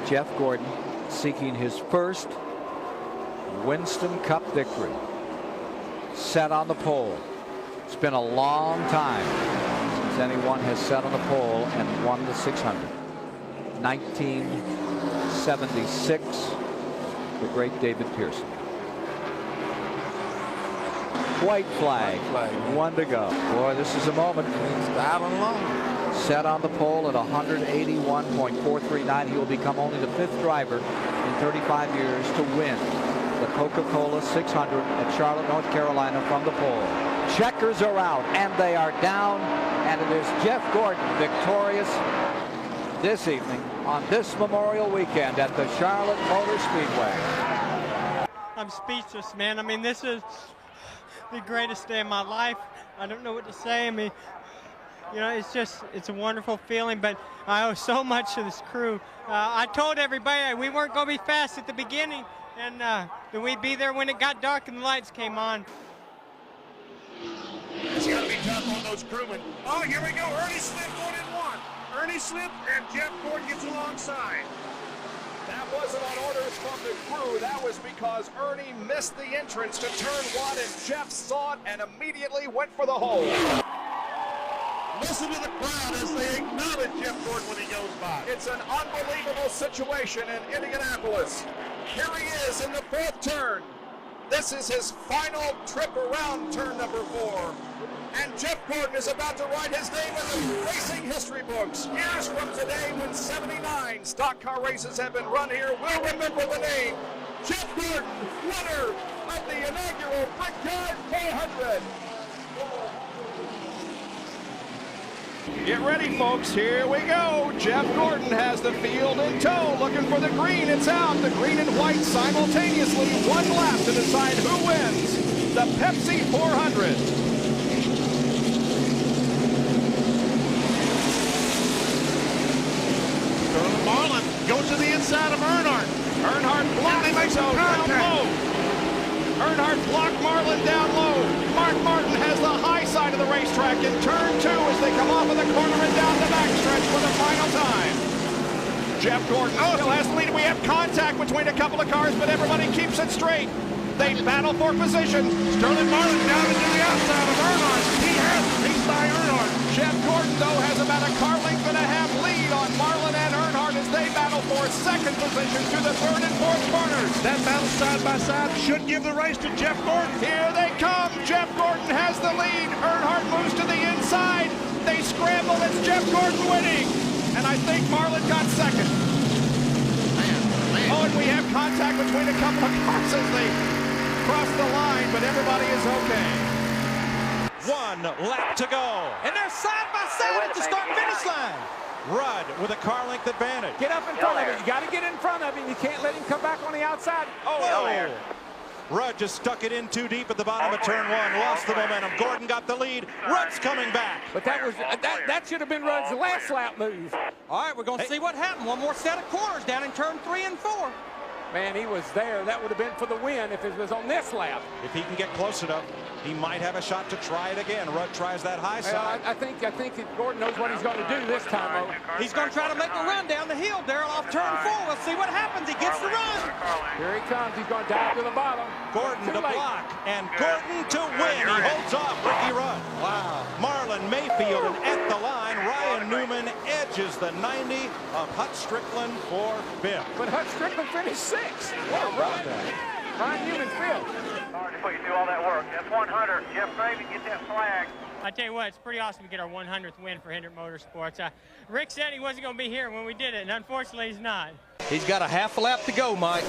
Jeff Gordon seeking his first Winston Cup victory. Set on the pole. It's been a long time since anyone has sat on the pole and won the 600. 1976, the great David Pearson. White flag, one to go. Boy, this is a moment. He's battling along. Set on the pole at 181.439. He will become only the 5th driver in 35 years to win the Coca-Cola 600 at Charlotte, North Carolina from the pole. Checkers are out, and they are down, and it is Jeff Gordon victorious this evening on this Memorial Weekend at the Charlotte Motor Speedway. I'm speechless, man. I mean, this is the greatest day of my life. I don't know what to say. I mean, you know, it's a wonderful feeling, but I owe so much to this crew. I told everybody we weren't going to be fast at the beginning, and that we'd be there when it got dark and the lights came on. It's got to be tough on those crewmen. Oh, here we go. Ernie slipped going in one. Ernie slipped, and Jeff Gordon gets alongside. That wasn't on orders from the crew. That was because Ernie missed the entrance to turn 1, and Jeff saw it and immediately went for the hole. Listen to the crowd as they acknowledge Jeff Gordon when he goes by. It's an unbelievable situation in Indianapolis. Here he is in the 4th turn. This is his final trip around turn number 4. And Jeff Gordon is about to write his name in the racing history books. Years from today, when 79 stock car races have been run here, we'll remember the name Jeff Gordon, winner of the inaugural Brickyard 400. Get ready, folks. Here we go. Jeff Gordon has the field in tow, looking for the green. It's out. The green and white simultaneously. One lap to decide who wins the Pepsi 400. Marlin goes to the inside of Earnhardt. Earnhardt blocked him down low. Earnhardt blocked Marlin down low. Mark Martin has the high side of the racetrack in turn 2 as they come off of the corner and down the backstretch for the final time. Jeff Gordon still has the lead. We have contact between a couple of cars, but everybody keeps it straight. They battle for position. Sterling Marlin down into the outside of Earnhardt. He has the piece by Earnhardt. Jeff Gordon, though, has about a car length and a half lead on Marlin and Earnhardt as they battle for 2nd position to the 3rd and 4th corners. That battle side by side should give the race to Jeff Gordon. Here they come. Jeff Gordon has the lead. Earnhardt moves to the inside. They scramble. It's Jeff Gordon winning. And I think Marlin got 2nd. Oh, and we have contact between a couple of cars as they cross the line, but everybody is okay. 1 lap to go. And they're side by side at the start-finish line. Rudd with a car length advantage. Get up in front of him. You got to get in front of him. You can't let him come back on the outside. Oh, Rudd just stuck it in too deep at the bottom of turn 1. Lost the momentum. Gordon got the lead. Rudd's coming back. But that should have been Rudd's last lap move. All right, we're going to see what happened. One more set of corners down in turn 3 and 4. Man, he was there. That would have been for the win if it was on this lap. If he can get close enough, he might have a shot to try it again. Rudd tries that high side. I think that Gordon knows what he's going to do this time, though. He's going to try to make a run down the hill, Darrell, off turn 4. Let's see what happens. He gets the run. Here he comes. He's going to dive to the bottom. Gordon to block, and Gordon to win. He holds off Ricky Rudd. Wow. Marlon Mayfield, and at the line, Ryan Newman edges the 90 of Hut Strickland for 5th. But Hut Strickland finished 6th. What a run. Ryan Newman 5th. Sorry to put you through all that work. That's 100. Jeff Craven, get that flag. I tell you what, it's pretty awesome to get our 100th win for Hendrick Motorsports. Rick said he wasn't going to be here when we did it, and unfortunately he's not. He's got a half a lap to go, Mike.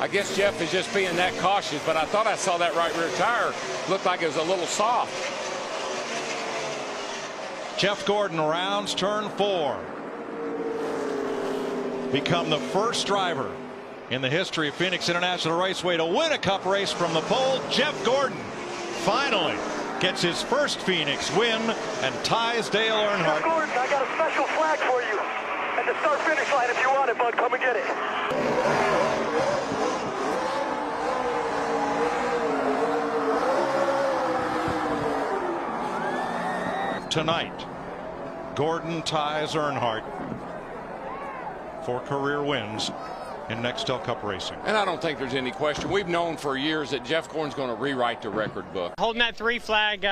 I guess Jeff is just being that cautious, but I thought I saw that right rear tire. Looked like it was a little soft. Jeff Gordon rounds turn 4. Become the first driver in the history of Phoenix International Raceway to win a Cup race from the pole. Jeff Gordon finally gets his first Phoenix win and ties Dale Earnhardt. Jeff Gordon, I got a special flag for you at the start-finish line. If you want it, bud, come and get it. Tonight, Gordon ties Earnhardt for career wins in Nextel Cup racing. And I don't think there's any question. We've known for years that Jeff Gordon's going to rewrite the record book. Holding that 3 flag,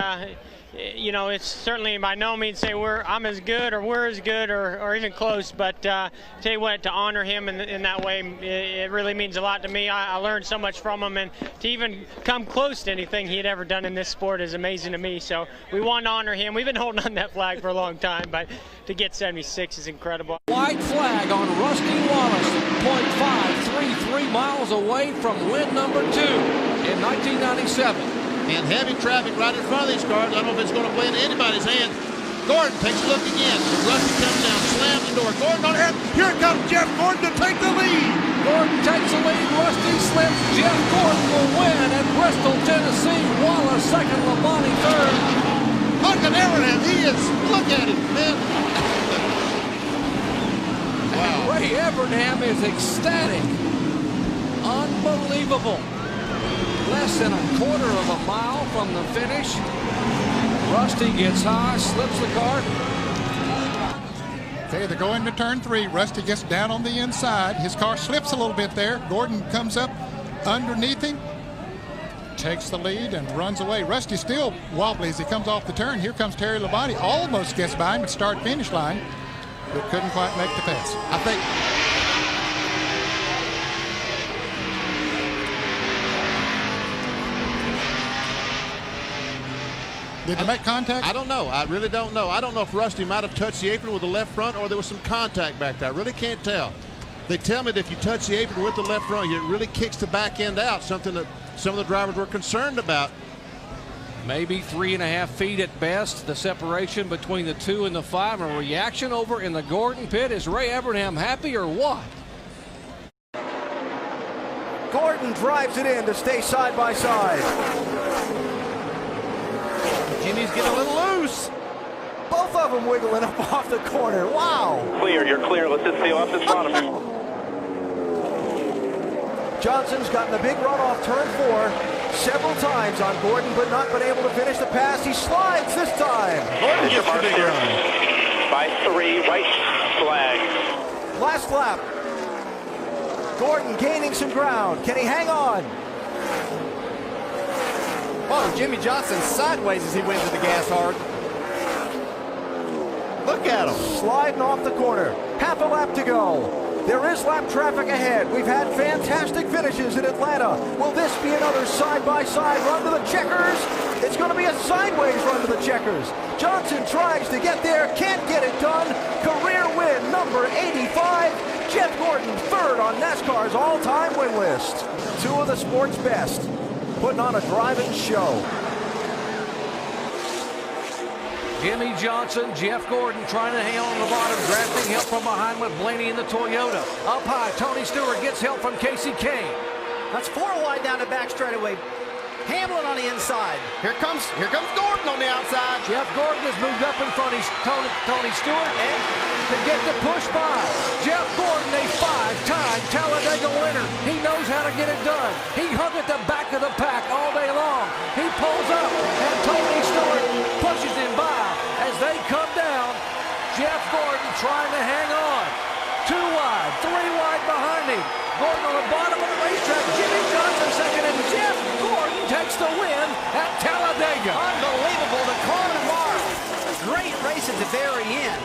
you know, it's certainly by no means say I'm as good or we're as good or even close, but tell you what, to honor him in that way, it really means a lot to me. I learned so much from him, and to even come close to anything he had ever done in this sport is amazing to me. So we want to honor him. We've been holding on that flag for a long time, but to get 76 is incredible. White flag on Rusty Wallace, 0.533 miles away from win number 2 in 1997. And heavy traffic right in front of these cars. I don't know if it's going to play into anybody's hands. Gordon takes a look again. Rusty comes down, slams the door. Gordon on ahead. Here comes Jeff Gordon to take the lead. Gordon takes the lead. Rusty slips. Jeff Gordon will win at Bristol, Tennessee. Wallace second, Labonte third. Look at Abraham. He is. Look at him, man. Wow. Ray Abraham is ecstatic. Unbelievable. Less than a quarter of a mile from the finish. Rusty gets high, slips the car. Okay, they go into turn 3. Rusty gets down on the inside. His car slips a little bit there. Gordon comes up underneath him, takes the lead and runs away. Rusty's still wobbly as he comes off the turn. Here comes Terry Labonte. Almost gets by him at start-finish line, but couldn't quite make the pass. I think did they make contact? I don't know. I really don't know. I don't know if Rusty might have touched the apron with the left front or there was some contact back there. I really can't tell. They tell me that if you touch the apron with the left front, it really kicks the back end out, something that some of the drivers were concerned about. Maybe 3.5 feet at best, the separation between the 2 and the 5. A reaction over in the Gordon pit. Is Ray Abraham happy or what? Gordon drives it in to stay side by side. Jimmy's getting a little loose. Both of them wiggling up off the corner. Wow. Clear, you're clear. Let's just see off this bottom. Johnson's gotten a big run off turn 4 several times on Gordon, but not been able to finish the pass. He slides this time. Gordon gets the big run. By 3, right flag. Last lap. Gordon gaining some ground. Can he hang on? Oh, Jimmy Johnson sideways as he went to the gas hard. Look at him. Sliding off the corner. Half a lap to go. There is lap traffic ahead. We've had fantastic finishes in Atlanta. Will this be another side-by-side run to the checkers? It's going to be a sideways run to the checkers. Johnson tries to get there, can't get it done. Career win number 85. Jeff Gordon third on NASCAR's all-time win list. 2 of the sport's best, putting on a driving show. Jimmy Johnson, Jeff Gordon trying to hang on the bottom, drafting help from behind with Blaney in the Toyota. Up high, Tony Stewart gets help from Casey Kane. That's 4 wide down the back straightaway. Hamlin on the inside. Here comes Gordon on the outside. Jeff Gordon has moved up in front of Tony Stewart and to get the push by. Jeff Gordon, a 5-time Talladega winner. He knows how to get it done. He hung at the back of the pack all day long. He pulls up and Tony Stewart pushes him by as they come down. Jeff Gordon trying to hang on. 2 wide, 3 wide behind him. Gordon on the bottom of the racetrack. Jimmy Johnson second, and Jeff Gordon takes the win at Talladega. Unbelievable, the car tomorrow. Great race at the very end.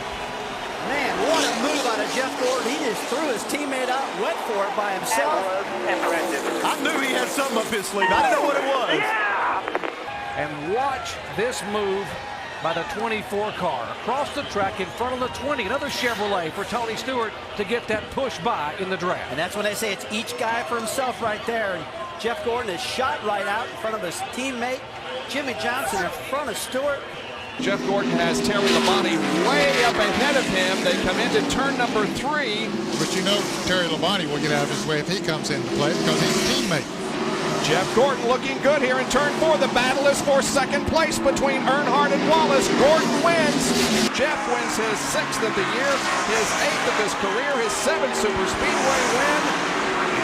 Man, what a move out of Jeff Gordon. He just threw his teammate out, went for it by himself. I knew he had something up his sleeve. I didn't know what it was. And watch this move by the 24 car across the track in front of the 20. Another Chevrolet for Tony Stewart to get that push by in the draft. And that's when they say it's each guy for himself right there. And Jeff Gordon is shot right out in front of his teammate. Jimmy Johnson in front of Stewart. Jeff Gordon has Terry Labonte way up ahead of him. They come into turn number 3. But you know Terry Labonte will get out of his way if he comes into play because he's a teammate. Jeff Gordon looking good here in turn 4. The battle is for second place between Earnhardt and Wallace. Gordon wins. Jeff wins his 6th of the year, his 8th of his career, his 7th Super Speedway win.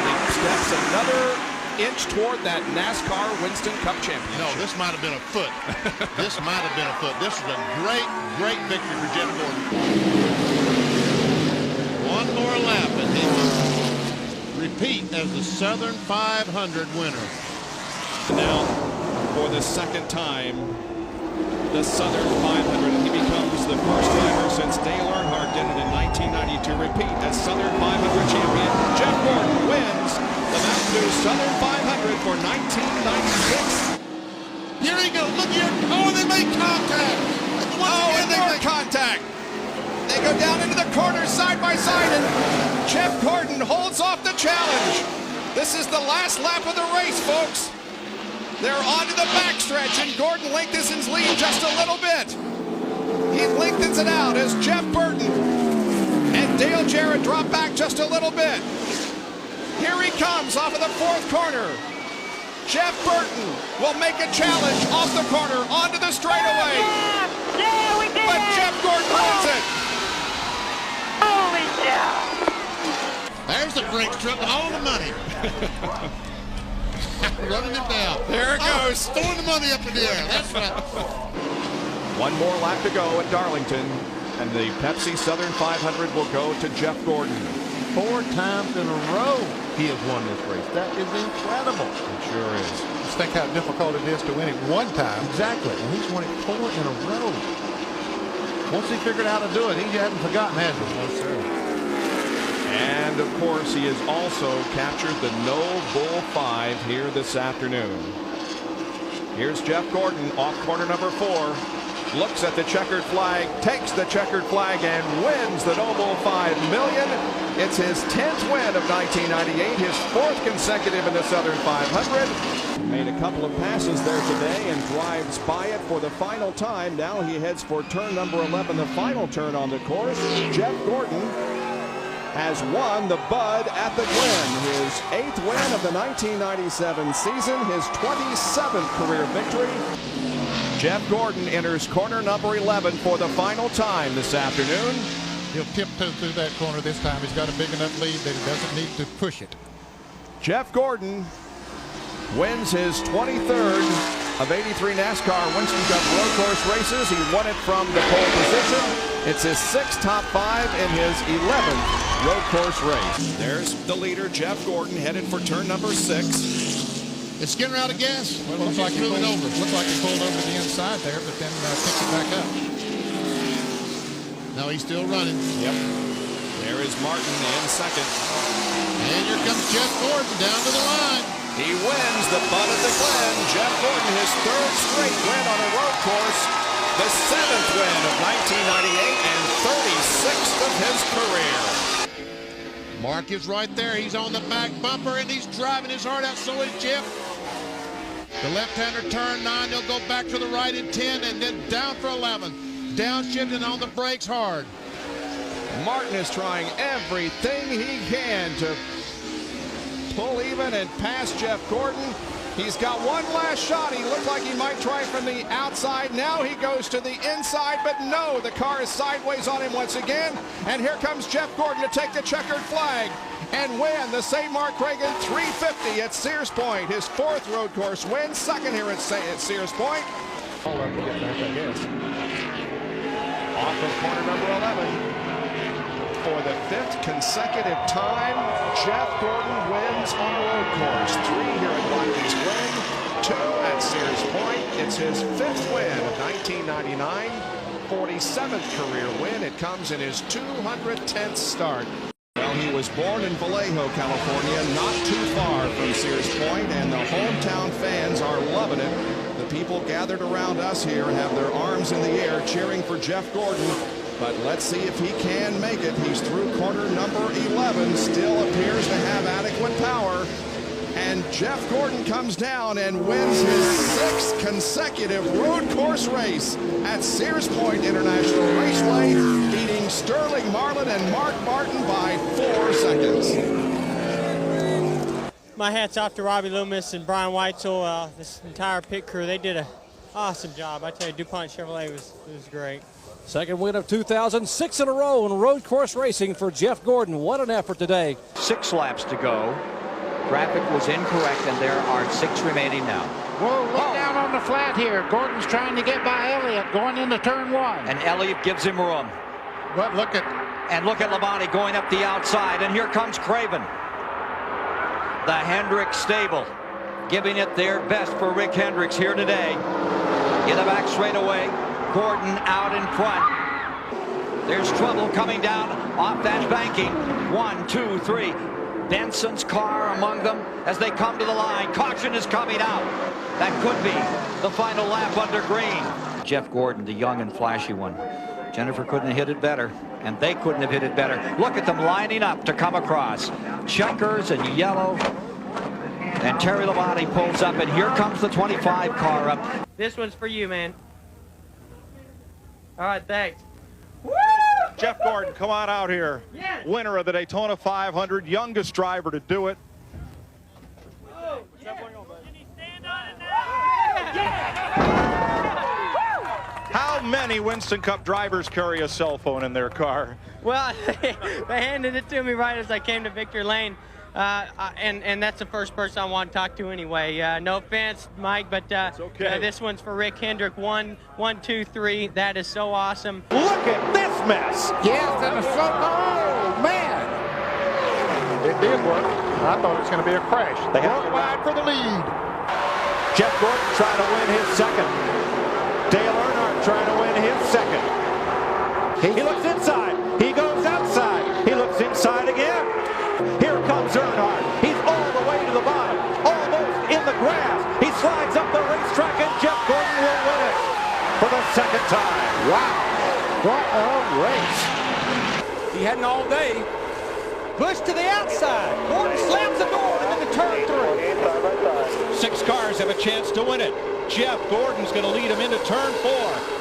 He steps another inch toward that NASCAR Winston Cup championship. No, this might have been a foot. This might have been a foot. This was a great, great victory for Jeff Gordon. One more lap. repeat as the Southern 500 winner. Now, for the second time, the Southern 500, and he becomes the first driver since Dale Earnhardt did it in 1990 to repeat as Southern 500 champion. Jeff Gordon wins the Mountain Dew Southern 500 for 1996. Here he goes. Look here. Oh, they make contact. And they make contact. They go down into the corner side by side, and Jeff Gordon holds off the challenge. This is the last lap of the race, folks. They're onto the backstretch, and Gordon lengthens his lead just a little bit. He lengthens it out as Jeff Burton and Dale Jarrett drop back just a little bit. Here he comes off of the fourth corner. Jeff Burton will make a challenge off the corner onto the straightaway. Yeah, we did But it! Jeff Gordon wins it. Holy cow! There's the Brinks truck, all the money. Running it down. There it goes. Throwing the money up in the air. That's right. One more lap to go at Darlington, and the Pepsi Southern 500 will go to Jeff Gordon. 4 times in a row he has won this race. That is incredible. It sure is. Just think how difficult it is to win it one time. Exactly. And he's won it 4 in a row. Once he figured out how to do it, he hadn't forgotten, has he? No, sir. And, of course, he has also captured the No Bull 5 here this afternoon. Here's Jeff Gordon off corner number 4. Looks at the checkered flag, takes the checkered flag, and wins the No Bull 5 million. It's his 10th win of 1998, his 4th consecutive in the Southern 500. Made a couple of passes there today and drives by it for the final time. Now he heads for turn number 11, the final turn on the course. Jeff Gordon has won the Bud at the Glen, his 8th win of the 1997 season, his 27th career victory. Jeff Gordon enters corner number 11 for the final time this afternoon. He'll tiptoe through that corner this time. He's got a big enough lead that he doesn't need to push it. Jeff Gordon wins his 23rd of 83 NASCAR Winston Cup road course races. He won it from the pole position. It's his 6th top 5 in his 11th road course race. There's the leader, Jeff Gordon, headed for turn number 6. It's getting out of gas. Well, looks like he pulled over the inside there, but then picked it back up. No, he's still running. Yep. There is Martin in second. And here comes Jeff Gordon down to the line. He wins the Bud at the Glen. Jeff Gordon, his 3rd straight win on a road course, the 7th win of 1998 and 36th of his career. Mark is right there. He's on the back bumper, and he's driving his heart out. So is Jeff. The left-hander turn 9. He'll go back to the right in 10, and then down for 11. Downshifting on the brakes hard. Martin is trying everything he can to pull even and pass Jeff Gordon. He's got one last shot. He looked like he might try from the outside. Now he goes to the inside, but no, the car is sideways on him once again. And here comes Jeff Gordon to take the checkered flag and win the St. Mark Reagan 350 at Sears Point. His 4th road course win, 2nd here at Sears Point. All up to get back, I guess. Off of corner number 11. For the 5th consecutive time, Jeff Gordon wins on a road course. 3 here at Watkins Glen, 2 at Sears Point. It's his 5th win of 1999, 47th career win. It comes in his 210th start. Well, he was born in Vallejo, California, not too far from Sears Point, and the hometown fans are loving it. The people gathered around us here have their arms in the air cheering for Jeff Gordon. But let's see if he can make it. He's through corner number 11, still appears to have adequate power. And Jeff Gordon comes down and wins his 6th consecutive road course race at Sears Point International Raceway, beating Sterling Marlin and Mark Martin by 4 seconds. My hat's off to Robbie Loomis and Brian Weitzel, this entire pit crew. They did an awesome job. I tell you, DuPont Chevrolet was great. Second win of 2006 in a row in road course racing for Jeff Gordon. What an effort today. 6 laps to go. Graphic was incorrect, and there are 6 remaining now. Whoa, look down on the flat here. Gordon's trying to get by Elliott going into turn 1. And Elliott gives him room. But look at Labonte going up the outside, and here comes Craven. The Hendricks stable giving it their best for Rick Hendricks here today. In the back straightaway, Gordon out in front. There's trouble coming down off that banking. 1, 2, 3. Benson's car among them as they come to the line. Caution is coming out. That could be the final lap under green. Jeff Gordon, the young and flashy one. Jennifer couldn't have hit it better, and they couldn't have hit it better. Look at them lining up to come across. Checkers and yellow. And Terry Labonte pulls up, and here comes the 25 car up. This one's for you, man. All right, thanks. Jeff Gordon, come on out here. Yes. Winner of the Daytona 500, youngest driver to do it. Oh, yeah. Can he stand on it How many Winston Cup drivers carry a cell phone in their car? Well, they handed it to me right as I came to Victory Lane. And that's the first person I want to talk to anyway. No offense, Mike, but okay. This one's for Rick Hendrick. 1, 2, 3. That is so awesome. Look at this mess. Yes, and the slow. Oh, man. It did work. I thought it was going to be a crash. They have wide for the lead. Jeff Gordon trying to win his second. Dale Earnhardt trying to win his second. He looks inside. He goes outside. He looks inside again. Here comes Earnhardt. He's all the way to the bottom, almost in the grass. He slides up the racetrack, and Jeff Gordon will win it for the second time. Wow, what a race. He hadn't all day. Push to the outside. Gordon slams the door into the turn 3. 6 cars have a chance to win it. Jeff Gordon's going to lead him into turn 4.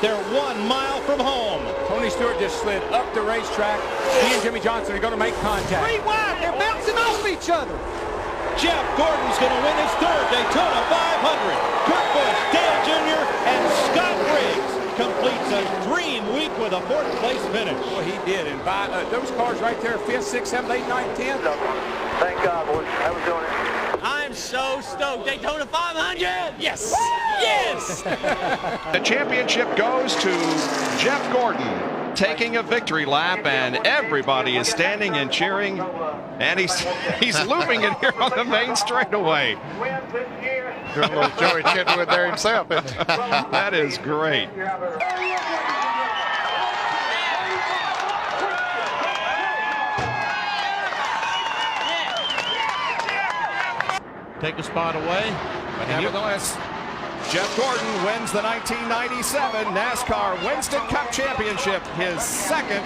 They're 1 mile from home. Tony Stewart just slid up the racetrack. He and Jimmy Johnson are going to make contact. 3 wide. They're bouncing off each other. Jeff Gordon's going to win his 3rd Daytona 500. Kurt Busch, Dale Jr., and Scott Briggs completes a dream week with a 4th place finish. Well, he did. And by those cars right there, 5th, 6th, 7th, 8th, 9th, 10th. Thank God, boys. How we doing it? I'm so stoked. Daytona 500. Yes. Yes. The championship goes to Jeff Gordon, taking a victory lap, and everybody is standing and cheering, and he's looping it here on the main straightaway. Doing a little Joey Chitwood there himself, isn't he? That is great. Take a spot away. But nevertheless, Jeff Gordon wins the 1997 NASCAR Winston Cup Championship, his 2nd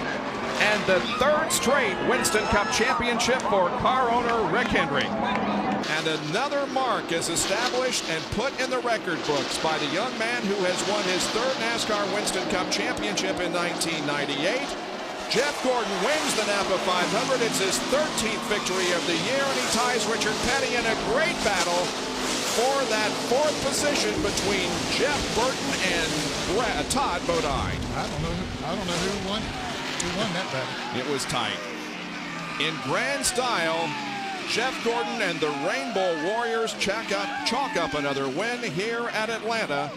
and the 3rd straight Winston Cup Championship for car owner Rick Hendrick. And another mark is established and put in the record books by the young man who has won his 3rd NASCAR Winston Cup Championship in 1998. Jeff Gordon wins the Napa 500. It's his 13th victory of the year, and he ties Richard Petty in a great battle for that 4th position between Jeff Burton and Todd Bodine. I don't know who won that battle. It was tight. In grand style, Jeff Gordon and the Rainbow Warriors chalk up another win here at Atlanta.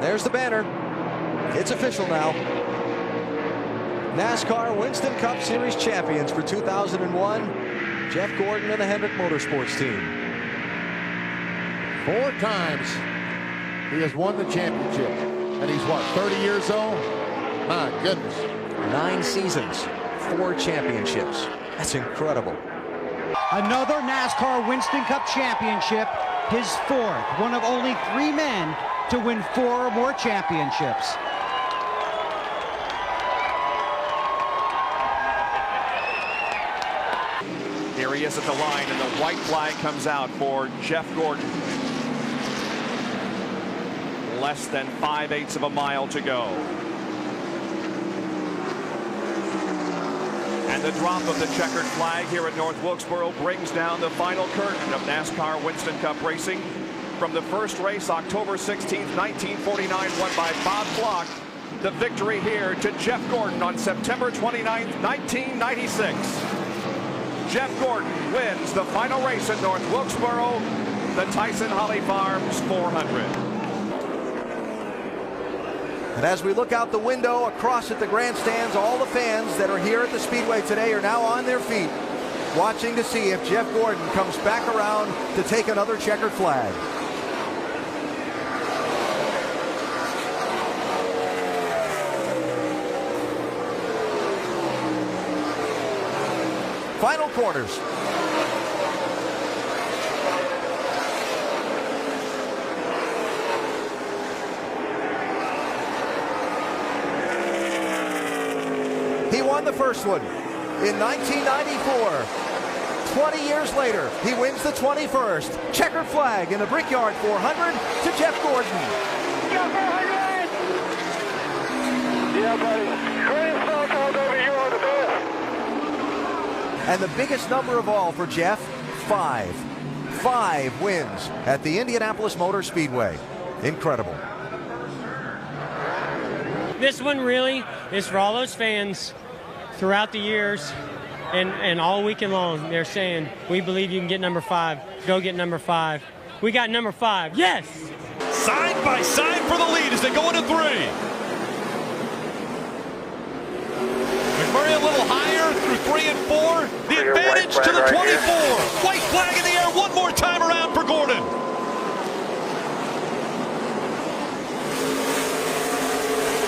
There's the banner. It's official now. NASCAR Winston Cup Series champions for 2001, Jeff Gordon and the Hendrick Motorsports team. 4 times he has won the championship. And he's what, 30 years old? My goodness. 9 seasons, 4 championships. That's incredible. Another NASCAR Winston Cup championship, his 4th, one of only 3 men to win 4 or more championships. Here he is at the line, and the white flag comes out for Jeff Gordon. Less than 5/8 of a mile to go. And the drop of the checkered flag here at North Wilkesboro brings down the final curtain of NASCAR Winston Cup racing. From the first race, October 16th, 1949, won by Bob Flock. The victory here to Jeff Gordon on September 29th, 1996. Jeff Gordon wins the final race at North Wilkesboro, the Tyson Holly Farms 400. And as we look out the window across at the grandstands, all the fans that are here at the Speedway today are now on their feet, watching to see if Jeff Gordon comes back around to take another checkered flag. Final quarters. He won the first one in 1994. 20 years later, he wins the 21st. Checkered flag in the Brickyard 400 to Jeff Gordon. Yeah, 400! Yeah, buddy. Greatest phone calls over. You are the best. And the biggest number of all for Jeff, 5. 5 wins at the Indianapolis Motor Speedway. Incredible. This one really is for all those fans throughout the years and all weekend long. They're saying, we believe you can get number 5. Go get number 5. We got number 5. Yes! Side by side for the lead as they go into 3. McMurray a little higher through 3 and 4. The advantage to the 24. White flag in the air one more time around for Gordon.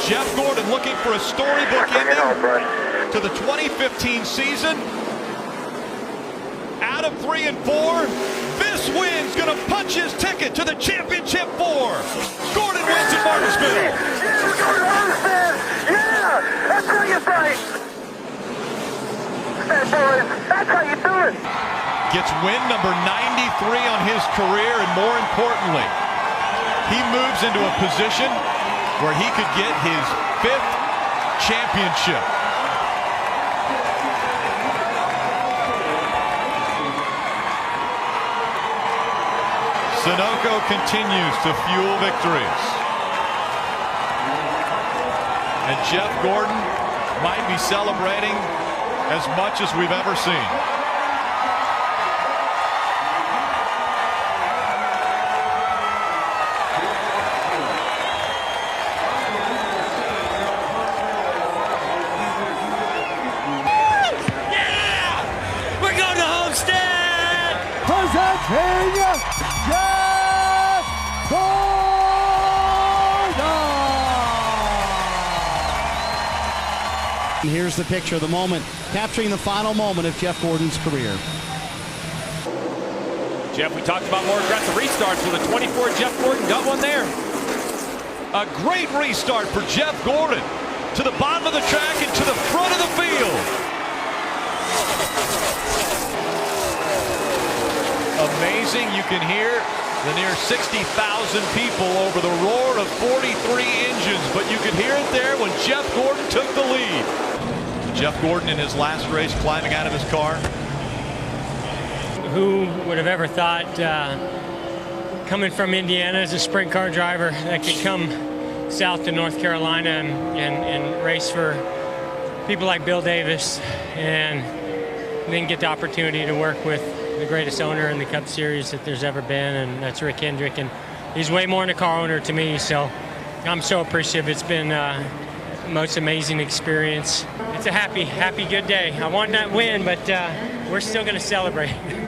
Jeff Gordon looking for a storybook ending to the 2015 season. Out of 3 and 4, this win's going to punch his ticket to the championship 4. Gordon wins at Martinsville. Yeah, that's how you fight. Hey, boys, that's how you do it. Gets win number 93 on his career, and more importantly, he moves into a position where he could get his 5th championship. Sunoco continues to fuel victories. And Jeff Gordon might be celebrating as much as we've ever seen. Here's the picture, the moment, capturing the final moment of Jeff Gordon's career. Jeff, we talked about more aggressive restarts with a 24. Jeff Gordon got one there. A great restart for Jeff Gordon. To the bottom of the track and to the front of the field. Amazing. You can hear the near 60,000 people over the roar of 43 engines, but you could hear it there when Jeff Gordon took the lead. Jeff Gordon in his last race climbing out of his car. Who would have ever thought coming from Indiana as a sprint car driver that could come south to North Carolina and race for people like Bill Davis and then get the opportunity to work with the greatest owner in the Cup Series that there's ever been, and that's Rick Hendrick, and he's way more than a car owner to me, so I'm so appreciative. It's been the most amazing experience. It's a happy, good day. I want that win, but we're still going to celebrate.